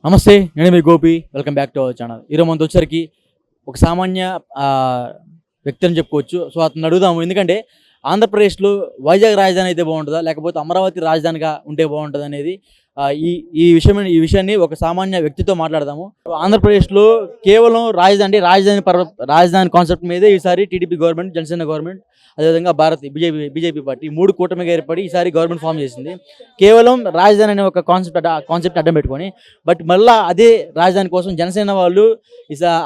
నమస్తే, నేను మీ Gopi. Welcome back to our channel. ఈరోజు మనతో వచ్చరికి ఒక సామాన్య వ్యక్తి అని చెప్పుకోవచ్చు. సో అతను అడుగుదాము, ఎందుకంటే ఆంధ్రప్రదేశ్లో వైజాగ్ రాజధాని అయితే బాగుంటుందా, లేకపోతే అమరావతి రాజధానిగా ఉంటే బాగుంటుంది అనేది ఈ విషయాన్ని ఒక సామాన్య వ్యక్తితో మాట్లాడదాము. ఆంధ్రప్రదేశ్లో కేవలం రాజధాని కాన్సెప్ట్ మీదే ఈసారి టీడీపీ గవర్నమెంట్, జనసేన గవర్నమెంట్, అదేవిధంగా బీజేపీ పార్టీ మూడు కూటమిగా ఏర్పడి ఈసారి గవర్నమెంట్ ఫామ్ చేసింది. కేవలం రాజధాని అనే ఒక కాన్సెప్ట్ అడ్డం పెట్టుకొని, బట్ మళ్ళీ అదే రాజధాని కోసం జనసేన వాళ్ళు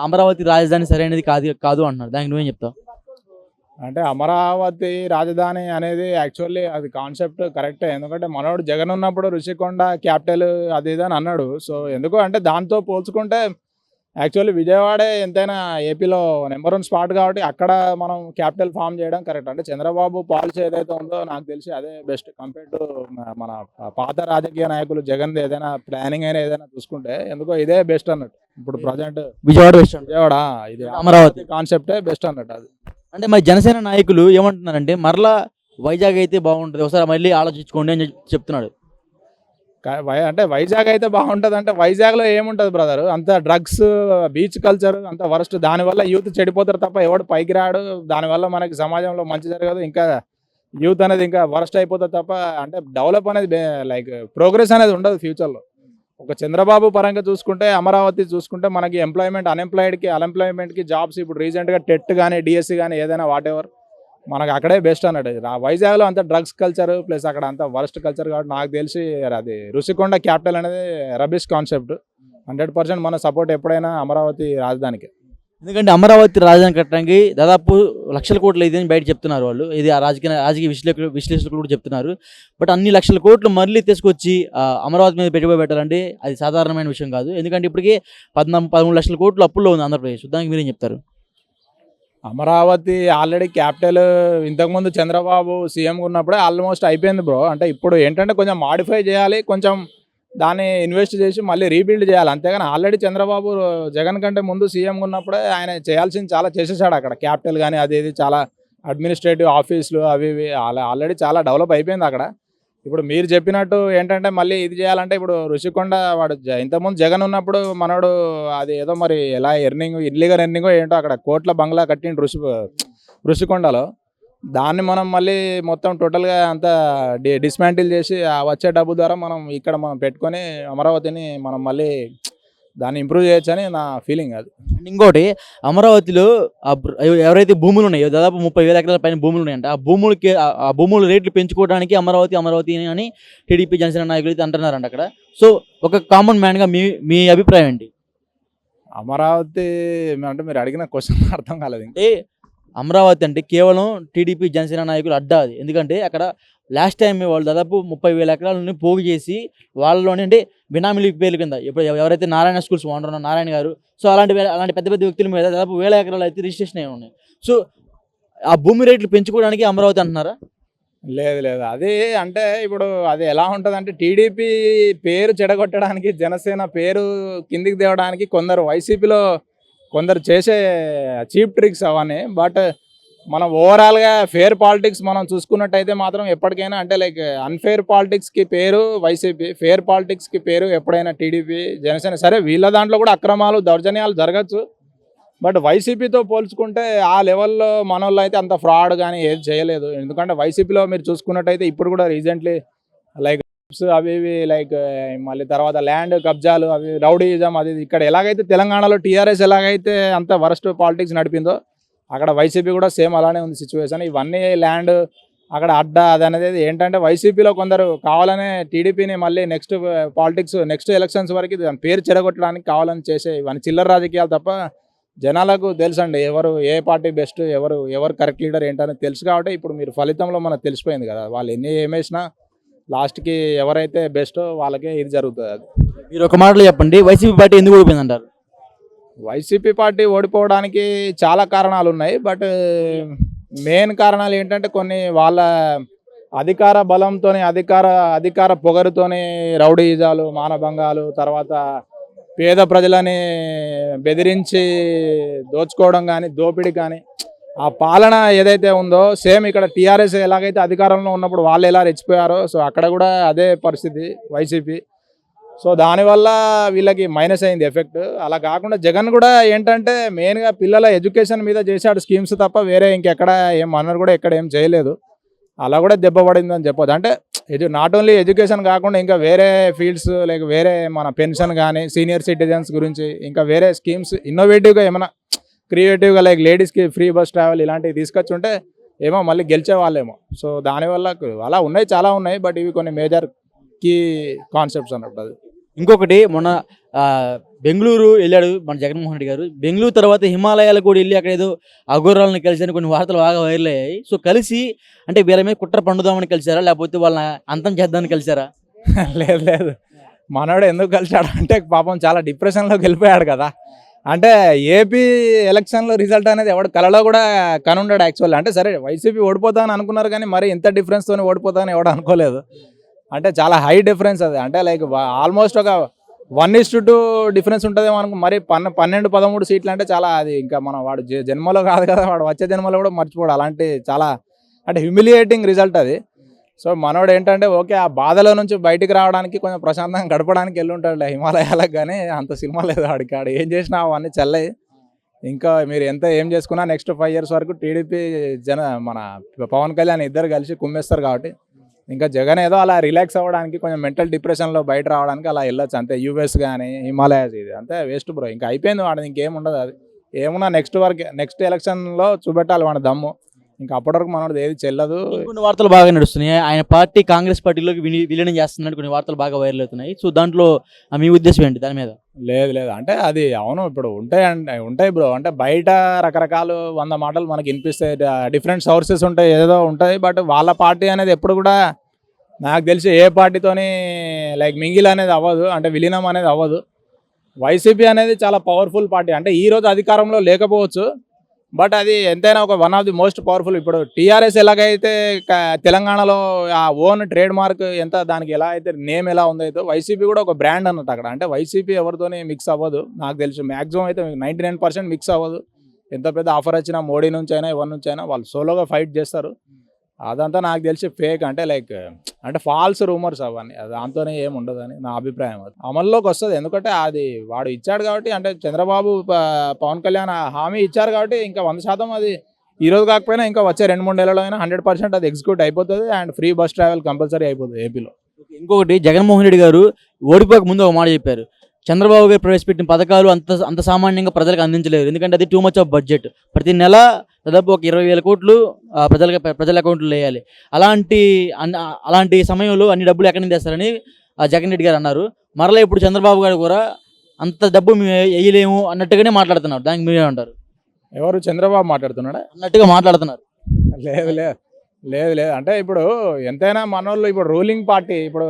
అమరావతి రాజధాని సరైనది కాదు అంటున్నారు. దానికి నువ్వేం చెప్తావు? అంటే అమరావతి రాజధాని అనేది యాక్చువల్లీ అది కాన్సెప్ట్ కరెక్టే. ఎందుకంటే మనోడు జగన్ ఉన్నప్పుడు రుషికొండ క్యాపిటల్ అది ఇది అని అన్నాడు. సో ఎందుకు అంటే దాంతో పోల్చుకుంటే యాక్చువల్లీ విజయవాడే ఎంతైనా ఏపీలో నెంబర్ 1 స్పాట్ కాబట్టి అక్కడ మనం క్యాపిటల్ ఫామ్ చేయడం కరెక్ట్. అంటే చంద్రబాబు పాలసీ ఏదైతే ఉందో నాకు తెలిసి అదే బెస్ట్ కంపేర్ టు మన పాత రాజకీయ నాయకులు జగన్ ఏదైనా ప్లానింగ్ అయినా ఏదైనా చూసుకుంటే ఎందుకో ఇదే బెస్ట్ అన్నట్టు. ఇప్పుడు ప్రజెంట్ విజయవాడ ఇది అమరావతి కాన్సెప్టే బెస్ట్ అన్నట్టు. అది అంటే మరి జనసేన నాయకులు ఏమంటున్నారంటే మరలా వైజాగ్ అయితే బాగుంటుంది, ఒకసారి మళ్ళీ ఆలోచించుకోండి అని చెప్తున్నాడు. అంటే వైజాగ్ అయితే బాగుంటుంది అంటే వైజాగ్లో ఏముంటుంది బ్రదర్? అంత డ్రగ్స్, బీచ్ కల్చర్ అంత వరస్ట్. దానివల్ల యూత్ చెడిపోతారు తప్ప ఎవడు పైకి రాడు. దానివల్ల మనకి సమాజంలో మంచి జరగదు. ఇంకా యూత్ అనేది ఇంకా వరస్ట్ అయిపోతుంది తప్ప అంటే డెవలప్ అనేది లైక్ ప్రోగ్రెస్ అనేది ఉండదు ఫ్యూచర్లో. ఒక చంద్రబాబు పరంగా చూసుకుంటే, అమరావతి చూసుకుంటే మనకి అన్ఎంప్లాయ్మెంట్కి జాబ్స్ ఇప్పుడు రీసెంట్గా టెట్ కానీ డిఎస్సి కానీ ఏదైనా వాట్ ఎవర్ మనకు అక్కడే బెస్ట్ అన్నట్టు. వైజాగ్లో అంత డ్రగ్స్ కల్చర్ ప్లస్ అక్కడ అంత వరస్ట్ కల్చర్ కాబట్టి నాకు తెలిసి అది రుషికొండ క్యాపిటల్ అనేది రబిష్ కాన్సెప్ట్. 100% మన సపోర్ట్ ఎప్పుడైనా అమరావతి రాజధానికి. ఎందుకంటే అమరావతి రాజధాని కట్టడానికి దాదాపు లక్షల కోట్లు అయితే బయట చెప్తున్నారు వాళ్ళు. ఇది రాజకీయ విశ్లేషకులు కూడా చెప్తున్నారు. బట్ అన్ని లక్షల కోట్లు మళ్ళీ తీసుకొచ్చి అమరావతి మీద పెట్టుబడి పెట్టాలంటే అది సాధారణమైన విషయం కాదు. ఎందుకంటే ఇప్పటికీ 13 లక్షల కోట్లు అప్పుల్లో ఉంది ఆంధ్రప్రదేశ్. దానికి మీరేం చెప్తారు? అమరావతి ఆల్రెడీ క్యాపిటల్ ఇంతకుముందు చంద్రబాబు సీఎంగా ఉన్నప్పుడే ఆల్మోస్ట్ అయిపోయింది బ్రో. అంటే ఇప్పుడు ఏంటంటే కొంచెం మాడిఫై చేయాలి, కొంచెం దాన్ని ఇన్వెస్ట్ చేసి మళ్ళీ రీబిల్డ్ చేయాలి. అంతేగాని ఆల్రెడీ చంద్రబాబు జగన్ కంటే ముందు సీఎంగా ఉన్నప్పుడే ఆయన చేయాల్సింది చాలా చేసేసాడు. అక్కడ క్యాపిటల్ కానీ అది ఇది చాలా అడ్మినిస్ట్రేటివ్ ఆఫీసులు అవి ఇవి ఆల్రెడీ చాలా డెవలప్ అయిపోయింది అక్కడ. ఇప్పుడు మీరు చెప్పినట్టు ఏంటంటే మళ్ళీ ఇది చేయాలంటే ఇప్పుడు రుషికొండ వాడు ఇంతకుముందు జగన్ ఉన్నప్పుడు మనోడు అది ఏదో మరి ఎలా ఇల్లీగల్ ఎర్నింగో ఏంటో అక్కడ కోట్ల బంగ్లా కట్టిండు రుషికొండలో. దాన్ని మనం మళ్ళీ మొత్తం టోటల్గా అంతా డిస్మాంటిల్ చేసి వచ్చే డబ్బు ద్వారా మనం పెట్టుకొని అమరావతిని మనం మళ్ళీ దాన్ని ఇంప్రూవ్ చేయొచ్చని నా ఫీలింగ్. అది ఇంకోటి, అమరావతిలో ఎవరైతే భూములు ఉన్నాయో దాదాపు 30,000 ఎకరాల పైన భూములు ఉన్నాయంట. ఆ భూముల రేట్లు పెంచుకోవడానికి అమరావతి అని టీడీపీ జనసేన నాయకులు అయితే అంటున్నారంట అక్కడ. సో ఒక కామన్ మ్యాన్గా మీ అభిప్రాయం ఏంటి? అమరావతి అంటే మీరు అడిగిన క్వశ్చన్ అర్థం కాలేదు. అంటే అమరావతి అంటే కేవలం టీడీపీ జనసేన నాయకులు అడ్డా అది. ఎందుకంటే అక్కడ లాస్ట్ టైం వాళ్ళు దాదాపు 30,000 ఎకరాలని పోగు చేసి వాళ్ళలోనే అంటే బినామీల పేర్ల కింద ఇప్పుడు ఎవరైతే నారాయణ స్కూల్స్ ఓనర్ నారాయణ గారు, సో అలాంటి పెద్ద పెద్ద వ్యక్తుల మీద దాదాపు 1,000 ఎకరాలు అయితే రిజిస్ట్రేషన్ అయి ఉన్నాయి. సో ఆ భూమి రేట్లు పెంచుకోవడానికి అమరావతి అంటున్నారా? లేదు అది అంటే ఇప్పుడు అది ఎలా ఉంటుంది అంటే టీడీపీ పేరు చెడగొట్టడానికి, జనసేన పేరు కిందికి తేవడానికి వైసీపీలో కొందరు చేసే చీప్ ట్రిక్స్ అవన్నీ. బట్ మనం ఓవరాల్గా ఫేర్ పాలిటిక్స్ మనం చూసుకున్నట్టయితే మాత్రం ఎప్పటికైనా అంటే లైక్ అన్ఫేర్ పాలిటిక్స్కి పేరు వైసీపీ, ఫేర్ పాలిటిక్స్కి పేరు ఎప్పుడైనా టీడీపీ, జనసేన. సరే వీళ్ళ దాంట్లో కూడా అక్రమాలు దౌర్జన్యాలు జరగచ్చు. బట్ వైసీపీతో పోల్చుకుంటే ఆ లెవెల్లో మన వాళ్ళు అయితే అంత ఫ్రాడ్ కానీ ఏది చేయలేదు. ఎందుకంటే వైసీపీలో మీరు చూసుకున్నట్టయితే ఇప్పుడు కూడా రీసెంట్లీ లైక్ అవి ఇవి లైక్ మళ్ళీ తర్వాత ల్యాండ్ కబ్జాలు అవి రౌడీయిజం అది ఇక్కడ ఎలాగైతే తెలంగాణలో టీఆర్ఎస్ ఎలాగైతే అంత వరస్ట్ పాలిటిక్స్ నడిపిందో అక్కడ వైసీపీ కూడా సేమ్ అలానే ఉంది సిచ్యువేషన్. ఇవన్నీ ల్యాండ్ అక్కడ అడ్డా అది అనేది ఏంటంటే వైసీపీలో కొందరు కావాలనే టీడీపీని మళ్ళీ నెక్స్ట్ ఎలక్షన్స్ వరకు దాని పేరు చెడగొట్టడానికి కావాలని చేసే ఇవన్నీ చిల్లర రాజకీయాలు తప్ప జనాలకు తెలుసండి ఎవరు ఏ పార్టీ బెస్ట్, ఎవరు కరెక్ట్ లీడర్ ఏంటనేది తెలుసు. కాబట్టి ఇప్పుడు మీరు ఫలితంలో మనకు తెలిసిపోయింది కదా, వాళ్ళు ఏమేసినా లాస్ట్కి ఎవరైతే బెస్టో వాళ్ళకే ఇది జరుగుతుంది. అది మీరు ఒక మాటలో చెప్పండి, వైసీపీ పార్టీ ఎందుకు ఓడిపోయింది అంటారు? వైసీపీ పార్టీ ఓడిపోవడానికి చాలా కారణాలు ఉన్నాయి. బట్ మెయిన్ కారణాలు ఏంటంటే కొన్ని వాళ్ళ అధికార బలంతో అధికార పొగరుతోని రౌడీయిజాలు, మానభంగాలు, తర్వాత పేద ప్రజలని బెదిరించి దోచుకోవడం కానీ దోపిడీ కానీ ఆ పాలన ఏదైతే ఉందో సేమ్ ఇక్కడ టీఆర్ఎస్ ఎలాగైతే అధికారంలో ఉన్నప్పుడు వాళ్ళు ఎలా రెచ్చిపోయారో సో అక్కడ కూడా అదే పరిస్థితి వైసీపీ. సో దానివల్ల వీళ్ళకి మైనస్ అయింది ఎఫెక్ట్. అలా కాకుండా జగన్ కూడా ఏంటంటే మెయిన్గా పిల్లల ఎడ్యుకేషన్ మీద చేశాడు స్కీమ్స్ తప్ప వేరే ఇంకెక్కడ ఏం అన్నారు కూడా ఎక్కడ ఏం చేయలేదు. అలా కూడా దెబ్బ పడిందని చెప్పొచ్చు. అంటే నాట్ ఓన్లీ ఎడ్యుకేషన్ కాకుండా ఇంకా వేరే ఫీల్డ్స్ లైక్ వేరే మన పెన్షన్ కానీ సీనియర్ సిటిజన్స్ గురించి ఇంకా వేరే స్కీమ్స్ ఇన్నోవేటివ్గా ఏమైనా క్రియేటివ్గా లైక్ లేడీస్కి ఫ్రీ బస్ ట్రావెల్ ఇలాంటివి తీసుకొచ్చి ఉంటే ఏమో మళ్ళీ గెలిచే వాళ్ళేమో. సో దానివల్ల అలా ఉన్నాయి, చాలా ఉన్నాయి, బట్ ఇవి కొన్ని మేజర్ కీ కాన్సెప్ట్స్ అన్నట్టు. అది ఇంకొకటి మొన్న ఆ, బెంగళూరు వెళ్ళాడు మన జగన్మోహన్ రెడ్డి గారు. బెంగళూరు తర్వాత హిమాలయాలకు కూడా వెళ్ళి అక్కడ ఏదో అఘోరాలను కలిసి కొన్ని వార్తలు బాగా వైరల్ అయ్యాయి. సో కలిసి అంటే వీళ్ళ మీద కుట్ర పండుదామని కలిసారా, లేకపోతే వాళ్ళని అంతం చేద్దామని కలిసారా? లేదు లేదు, మనోడు ఎందుకు కలిసాడు అంటే పాపం చాలా డిప్రెషన్లోకి వెళ్ళిపోయాడు కదా. అంటే ఏపీ ఎలక్షన్లో రిజల్ట్ అనేది ఎవడు కలలో కూడా కనుండాడు యాక్చువల్. అంటే సరే వైసీపీ ఓడిపోతామని అనుకున్నారు కానీ మరి ఇంత డిఫరెన్స్తో ఓడిపోతామని ఎవడు అనుకోలేదు. అంటే చాలా హై డిఫరెన్స్ అది. అంటే లైక్ ఆల్మోస్ట్ ఒక 1:2 డిఫరెన్స్ ఉంటుందేమో అనుకో. మరి 12-13 సీట్లు అంటే చాలా, అది ఇంకా మనం వాడు జన్మలో కాదు కదా, వాడు వచ్చే జన్మలో కూడా మర్చిపోడు. అలాంటి చాలా అంటే హ్యూమిలియేటింగ్ రిజల్ట్ అది. సో మనోడు ఏంటంటే ఓకే ఆ బాధలో నుంచి బయటికి రావడానికి కొంచెం ప్రశాంతంగా గడపడానికి వెళ్ళి ఉంటాడు హిమాలయాలకు, కానీ అంత సినిమా లేదు వాడికి. ఆడు ఏం చేసినా అవన్నీ చల్లయి. ఇంకా మీరు ఎంత ఏం చేసుకున్నా నెక్స్ట్ 5 years వరకు టీడీపీ మన పవన్ కళ్యాణ్ ఇద్దరు కలిసి కుమ్మేస్తారు. కాబట్టి ఇంకా జగన్ ఏదో అలా రిలాక్స్ అవ్వడానికి కొంచెం మెంటల్ డిప్రెషన్లో బయట రావడానికి అలా వెళ్ళొచ్చు అంతే. యూఎస్ కానీ హిమాలయాస్ ఇది అంతే వేస్ట్ బ్రో. ఇంకా అయిపోయింది వాడిది, ఇంకేం ఉండదు. అది ఏమున్నా నెక్స్ట్ ఎలక్షన్లో చూపెట్టాలి వాడి దమ్ము. ఇంకా అప్పటి వరకు మనోడు ఏది చెల్లదు. కొన్ని వార్తలు బాగా నడుస్తున్నాయి, ఆయన పార్టీ కాంగ్రెస్ పార్టీలోకి విలీనం చేస్తున్నట్టు కొన్ని వార్తలు బాగా వైరల్ అవుతున్నాయి. సో దాంట్లో మీ ఉద్దేశం ఏంటి దాని మీద? లేదు అంటే అది అవును, ఇప్పుడు ఉంటాయి బ్రో. అంటే బయట రకరకాలు 100 మాటలు మనకి వినిపిస్తాయి, డిఫరెంట్ సోర్సెస్ ఉంటాయి, ఏదో ఉంటాయి. బట్ వాళ్ళ పార్టీ అనేది ఎప్పుడు కూడా నాకు తెలిసి ఏ పార్టీతోని లైక్ మింగిల్ అనేది అవ్వదు, అంటే విలీనం అనేది అవ్వదు. వైసీపీ అనేది చాలా పవర్ఫుల్ పార్టీ. అంటే ఈరోజు అధికారంలో లేకపోవచ్చు, బట్ అది ఎంతైనా ఒక one of the most powerful. ఇప్పుడు టీఆర్ఎస్ ఎలాగైతే తెలంగాణలో ఆ ఓన్ ట్రేడ్ మార్క్ ఎంత, దానికి ఎలా అయితే నేమ్ ఎలా ఉందో, వైసీపీ కూడా ఒక బ్రాండ్ అన్నట్టు అక్కడ. అంటే వైసీపీ ఎవరితోనే మిక్స్ అవ్వదు నాకు తెలిసి. మ్యాక్సిమం అయితే 99% మిక్స్ అవ్వదు. ఎంత పెద్ద ఆఫర్ వచ్చినా మోడీ నుంచి అయినా ఎవరి నుంచి అయినా వాళ్ళు సోలోగా ఫైట్ చేస్తారు. అదంతా నాకు తెలిసి ఫేక్, అంటే లైక్ అంటే ఫాల్స్ రూమర్స్ అవన్నీ. అది దాంతోనే ఏమి ఉండదని నా అభిప్రాయం. అది అమల్లోకి వస్తుంది, ఎందుకంటే అది వాడు ఇచ్చాడు కాబట్టి. అంటే చంద్రబాబు పవన్ కళ్యాణ్ హామీ ఇచ్చారు కాబట్టి ఇంకా 100% అది ఈరోజు కాకపోయినా ఇంకా వచ్చే 2-3 నెలల్లో అయినా 100% అది ఎగ్జిక్యూట్ అయిపోతుంది. And free bus travel compulsory అయిపోతుంది ఏపీలో. ఇంకొకటి జగన్మోహన్ రెడ్డి గారు ఓడిపోక ముందు ఒక మాట చెప్పారు, చంద్రబాబు గారు ప్రవేశపెట్టిన పథకాలు అంత సామాన్యంగా ప్రజలకు అందించలేరు, ఎందుకంటే అది టూ మచ్ ఆఫ్ బడ్జెట్. ప్రతి నెల దాదాపు ఒక 20,000 కోట్లు ప్రజల అకౌంట్లో వేయాలి. అలాంటి సమయంలో అన్ని డబ్బులు ఎక్కడి నుంచి తెస్తారని జగన్ రెడ్డి గారు అన్నారు. మరలా ఇప్పుడు చంద్రబాబు గారు కూడా అంత డబ్బు మేము వేయలేము అన్నట్టుగానే మాట్లాడుతున్నారు. దానికి మీరేమంటారు? ఎవరు చంద్రబాబు మాట్లాడుతున్నాడా అన్నట్టుగా మాట్లాడుతున్నారు. లేదు అంటే ఇప్పుడు ఎంతైనా మనోళ్ళు ఇప్పుడు రూలింగ్ పార్టీ, ఇప్పుడు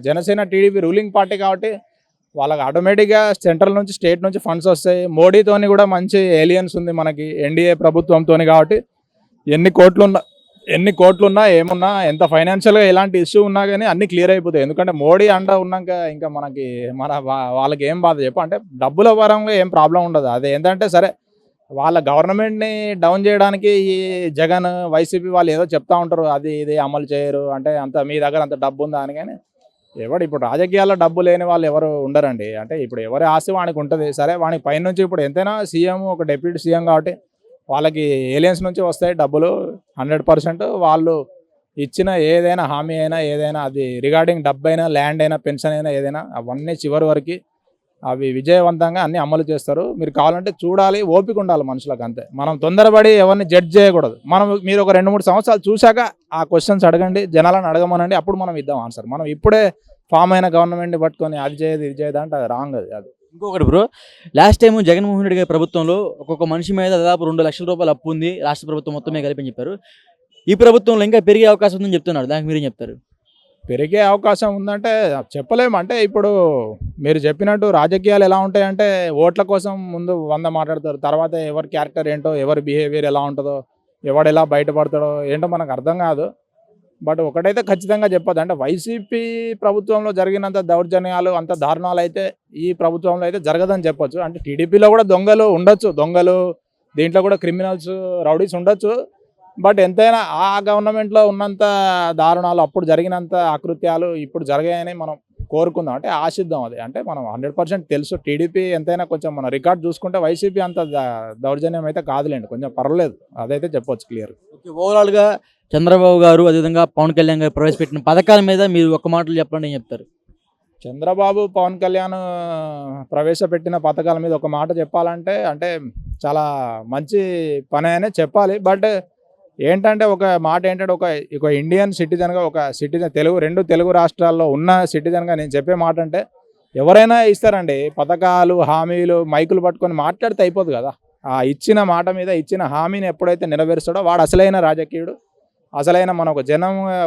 జనసేన టీడీపీ రూలింగ్ పార్టీ కాబట్టి వాళ్ళకి ఆటోమేటిక్గా సెంట్రల్ నుంచి స్టేట్ నుంచి ఫండ్స్ వస్తాయి. మోడీతోని కూడా మంచి ఏలియన్స్ ఉంది మనకి ఎన్డీఏ ప్రభుత్వంతో. కాబట్టి ఎన్ని కోట్లున్నా ఏమున్నా ఎంత ఫైనాన్షియల్గా ఎలాంటి ఇష్యూ ఉన్నా కానీ అన్నీ క్లియర్ అయిపోతాయి. ఎందుకంటే మోడీ అండ ఉన్నాక ఇంకా మనకి వాళ్ళకి ఏం బాధ చెప్పు. అంటే డబ్బుల పరంగా ఏం ప్రాబ్లం ఉండదు. అది ఏంటంటే సరే వాళ్ళ గవర్నమెంట్ని డౌన్ చేయడానికి ఈ జగన్ వైసీపీ వాళ్ళు ఏదో చెప్తా ఉంటారు, అది ఇది అమలు చేయరు, అంటే అంత మీ దగ్గర అంత డబ్బు ఉందా అని. కానీ ఇప్పుడు రాజకీయాల్లో డబ్బు లేని వాళ్ళు ఎవరు ఉండరండి. అంటే ఇప్పుడు ఎవరి ఆశ వానికి ఉంటుంది. సరే వానికి పైనుంచి ఇప్పుడు ఎంతైనా సీఎం ఒక డిప్యూటీ సీఎం కాబట్టి వాళ్ళకి ఏలియన్స్ నుంచి వస్తాయి డబ్బులు 100%. వాళ్ళు ఇచ్చిన ఏదైనా హామీ అయినా ఏదైనా, అది రిగార్డింగ్ డబ్బు అయినా ల్యాండ్ అయినా పెన్షన్ అయినా ఏదైనా, అవన్నీ చివరి వరకు అవి విజయవంతంగా అన్నీ అమలు చేస్తారు. మీరు కావాలంటే చూడాలి, ఓపిక ఉండాలి మనుషులకు అంతే. మనం తొందరపడి ఎవరిని జడ్జ్ చేయకూడదు. మీరు ఒక 2-3 సంవత్సరాలు చూశాక ఆ క్వశ్చన్స్ అడగండి, జనాలను అడగమనండి, అప్పుడు మనం ఇద్దాం ఆన్సర్. మనం ఇప్పుడే ఫామ్ అయిన గవర్నమెంట్ని పట్టుకొని అది చేయదు ఇది చేయదు అంటే అది రాంగ్. అది ఇంకొకటి bro, last time Jaganmohan Reddy గారి ప్రభుత్వంలో ఒక్కొక్క మనిషి మీద దాదాపు 2 లక్షల రూపాయలు అప్పు ఉంది రాష్ట్ర ప్రభుత్వం మొత్తమే కలిపి అని చెప్పారు. ఈ ప్రభుత్వంలో ఇంకా పెరిగే అవకాశం ఉందని చెప్తున్నారు, దానికి మీరేం చెప్తారు? పెరిగే అవకాశం ఉందంటే చెప్పలేము. అంటే ఇప్పుడు మీరు చెప్పినట్టు రాజకీయాలు ఎలా ఉంటాయంటే ఓట్ల కోసం ముందు 100 మాట్లాడతారు, తర్వాత ఎవరి క్యారెక్టర్ ఏంటో, ఎవరి బిహేవియర్ ఎలా ఉంటుందో, ఎవడు ఎలా బయటపడతాడో ఏంటో మనకు అర్థం కాదు. బట్ ఒకటైతే ఖచ్చితంగా చెప్పదు, అంటే వైసీపీ ప్రభుత్వంలో జరిగినంత దౌర్జన్యాలు అంత దారుణాలు అయితే ఈ ప్రభుత్వంలో అయితే జరగదని చెప్పొచ్చు. అంటే టీడీపీలో కూడా దొంగలు ఉండొచ్చు, దీంట్లో కూడా క్రిమినల్స్ రౌడీస్ ఉండొచ్చు. బట్ ఎంతైనా ఆ గవర్నమెంట్లో ఉన్నంత దారుణాలు, అప్పుడు జరిగినంత అకృత్యాలు ఇప్పుడు జరిగాయని మనం కోరుకుందాం అంటే ఆశిద్దాం. అది అంటే మనం 100% తెలుసు టీడీపీ ఎంతైనా కొంచెం మన రికార్డ్ చూసుకుంటే వైసీపీ అంత దౌర్జన్యం అయితే కాదులేండి, కొంచెం పర్లేదు, అదైతే చెప్పొచ్చు క్లియర్. ఓకే, ఓవరాల్గా చంద్రబాబు గారు అదేవిధంగా పవన్ కళ్యాణ్ గారు ప్రవేశపెట్టిన పథకాల మీద మీరు ఒక మాటలు చెప్పండి, ఏం చెప్తారు? చంద్రబాబు పవన్ కళ్యాణ్ ప్రవేశపెట్టిన పథకాల మీద ఒక మాట చెప్పాలంటే అంటే చాలా మంచి పని అనే చెప్పాలి. బట్ ఏంటంటే ఒక మాట ఏంటంటే ఒక ఇండియన్ సిటిజన్గా, ఒక సిటిజన్ రెండు తెలుగు రాష్ట్రాల్లో ఉన్న సిటిజన్గా నేను చెప్పే మాట అంటే ఎవరైనా ఇస్తారండి పథకాలు, హామీలు, మైకులు పట్టుకొని మాట్లాడితే అయిపోదు కదా. ఆ ఇచ్చిన మాట మీద ఇచ్చిన హామీని ఎప్పుడైతే నెరవేరుస్తాడో వాడు అసలైన రాజకీయుడు. అసలైన మన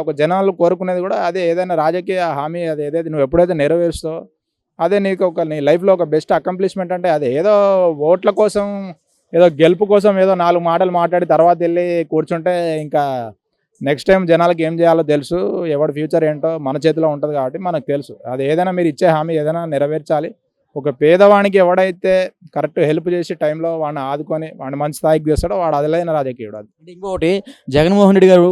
ఒక జనాలు కోరుకునేది కూడా అదే. ఏదైనా రాజకీయ హామీ అది ఏదైతే నువ్వు ఎప్పుడైతే నెరవేరుస్తావో అదే నీకు నీ లైఫ్లో ఒక బెస్ట్ అకంప్లిష్మెంట్. అంటే అదే ఏదో ఓట్ల కోసం, ఏదో గెలుపు కోసం ఏదో 4 మాటలు మాట్లాడి తర్వాత వెళ్ళి కూర్చుంటే ఇంకా నెక్స్ట్ టైం జనాలకి ఏం చేయాలో తెలుసు. ఎవరి ఫ్యూచర్ ఏంటో మన చేతిలో ఉంటుంది కాబట్టి మనకు తెలుసు. అది ఏదైనా మీరు ఇచ్చే హామీ ఏదైనా నెరవేర్చాలి. ఒక పేదవానికి ఎవడైతే కరెక్ట్ హెల్ప్ చేసి టైంలో వాడిని ఆదుకొని వాడిని మంచి స్థాయికి తీస్తాడో వాడు అసలైన రాజకీయుడు. అది అంటే ఇంకొకటి, జగన్మోహన్ రెడ్డి గారు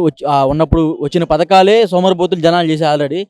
ఉన్నప్పుడు వచ్చిన పథకాలే సోమరిపోతులు జనాలు చేసి ఆల్రెడీ